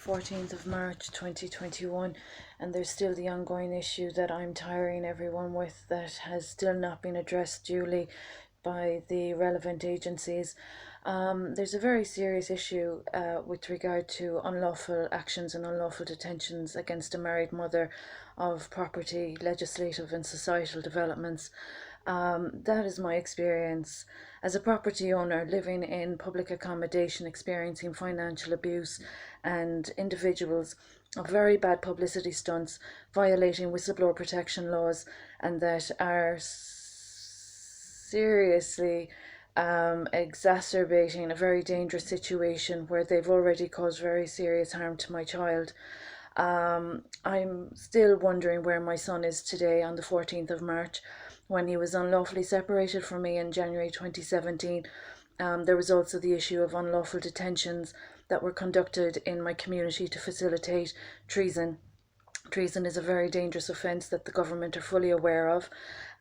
14th of March 2021, and there's still the ongoing issue that I'm tiring everyone with that has still not been addressed duly by the relevant agencies. There's a very serious issue with regard to unlawful actions and unlawful detentions against a married mother of property, legislative and societal developments. That is my experience as a property owner living in public accommodation, experiencing financial abuse and individuals of very bad publicity stunts, violating whistleblower protection laws, and that are seriously exacerbating a very dangerous situation where they've already caused very serious harm to my child. I'm still wondering where my son is today on the 14th of March when he was unlawfully separated from me in January 2017. There was also the issue of unlawful detentions that were conducted in my community to facilitate treason. Treason is a very dangerous offence that the government are fully aware of,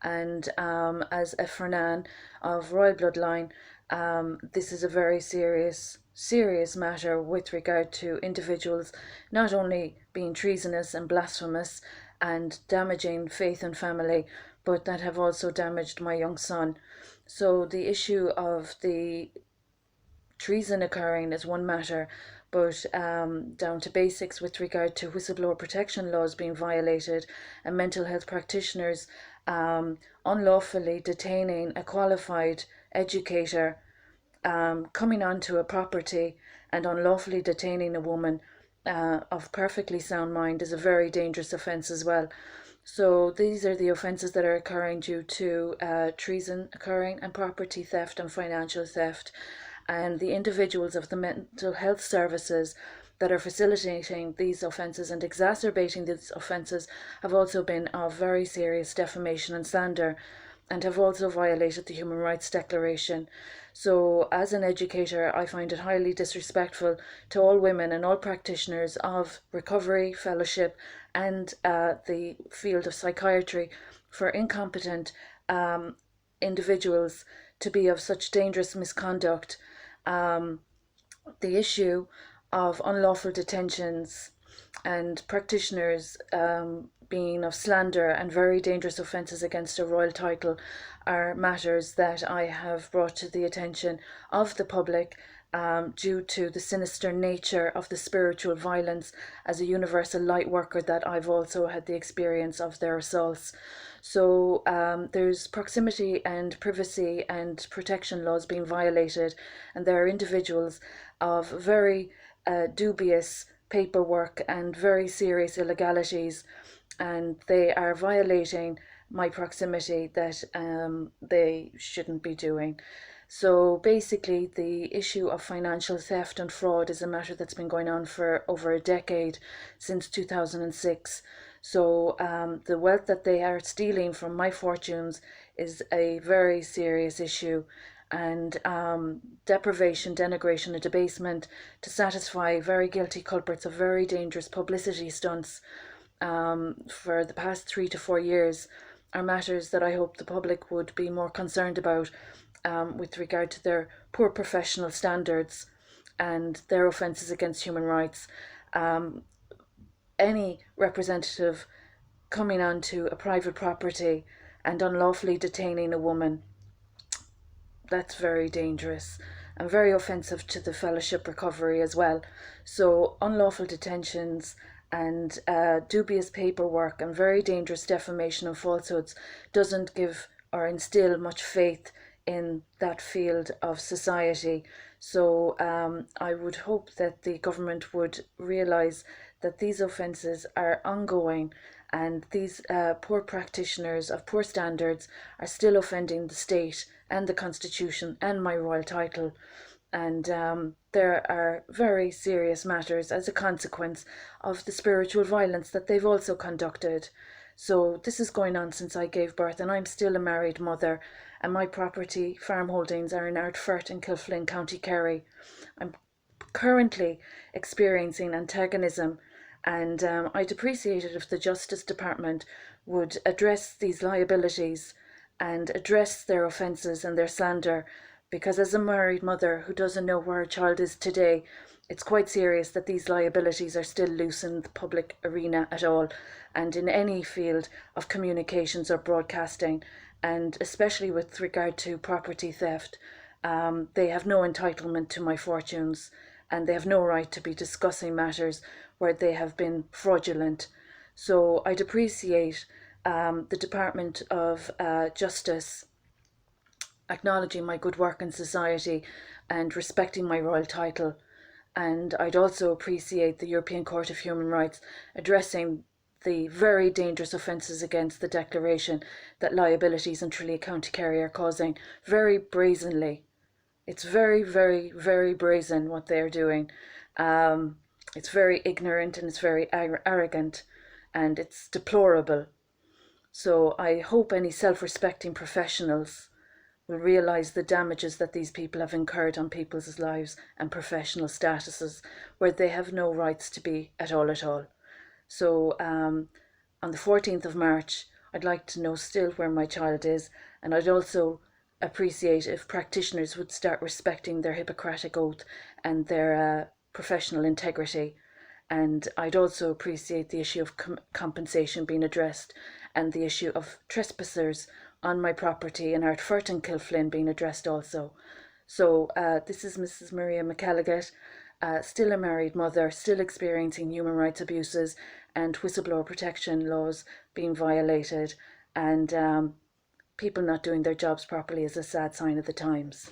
and as a Fernan of royal bloodline, this is a very serious matter with regard to individuals not only being treasonous and blasphemous and damaging faith and family, but that have also damaged my young son. So the issue of the treason occurring is one matter, but down to basics with regard to whistleblower protection laws being violated and mental health practitioners unlawfully detaining a qualified educator, coming onto a property and unlawfully detaining a woman of perfectly sound mind is a very dangerous offence as well. So these are the offences that are occurring due to treason occurring and property theft and financial theft. And the individuals of the mental health services that are facilitating these offences and exacerbating these offences have also been of very serious defamation and slander, and have also violated the Human Rights Declaration. So as an educator, I find it highly disrespectful to all women and all practitioners of recovery, fellowship and the field of psychiatry for incompetent individuals to be of such dangerous misconduct. The issue of unlawful detentions and practitioners being of slander and very dangerous offences against a royal title are matters that I have brought to the attention of the public due to the sinister nature of the spiritual violence as a universal light worker that I've also had the experience of their assaults. So there's proximity and privacy and protection laws being violated, and there are individuals of very dubious paperwork and very serious illegalities, and they are violating my proximity that they shouldn't be doing. So basically, the issue of financial theft and fraud is a matter that's been going on for over a decade, since 2006. So the wealth that they are stealing from my fortunes is a very serious issue, and deprivation, denigration and debasement to satisfy very guilty culprits of very dangerous publicity stunts for the past 3 to 4 years are matters that I hope the public would be more concerned about with regard to their poor professional standards and their offences against human rights. Any representative coming onto a private property and unlawfully detaining a woman, that's very dangerous and very offensive to the fellowship recovery as well. So unlawful detentions and dubious paperwork and very dangerous defamation and falsehoods doesn't give or instill much faith in that field of society. So I would hope that the government would realise that these offences are ongoing, and these poor practitioners of poor standards are still offending the state and the constitution and my royal title. And there are very serious matters as a consequence of the spiritual violence that they've also conducted. So this is going on since I gave birth, and I'm still a married mother, and my property farm holdings are in Ardfert in Kilflyn, County Kerry. I'm currently experiencing antagonism, and I'd appreciate it if the Justice Department would address these liabilities and address their offences and their slander, because as a married mother who doesn't know where her child is today, It's quite serious that these liabilities are still loose in the public arena at all, and in any field of communications or broadcasting, and especially with regard to property theft. They have no entitlement to my fortunes, and they have no right to be discussing matters where they have been fraudulent. So I'd appreciate the Department of Justice acknowledging my good work in society and respecting my royal title. And I'd also appreciate the European Court of Human Rights addressing the very dangerous offences against the Declaration that liabilities in Tralee County Kerry are causing very brazenly. It's very, very, very brazen what they're doing. It's very ignorant and it's very arrogant and it's deplorable. So I hope any self-respecting professionals will realise the damages that these people have incurred on people's lives and professional statuses where they have no rights to be at all at all. So on the 14th of March, I'd like to know still where my child is, and I'd also appreciate if practitioners would start respecting their Hippocratic oath and their professional integrity. And I'd also appreciate the issue of compensation being addressed and the issue of trespassers on my property in Ardfert and Kilflynn being addressed also. So this is Mrs. Maria McElligott, still a married mother, still experiencing human rights abuses and whistleblower protection laws being violated, and people not doing their jobs properly is a sad sign of the times.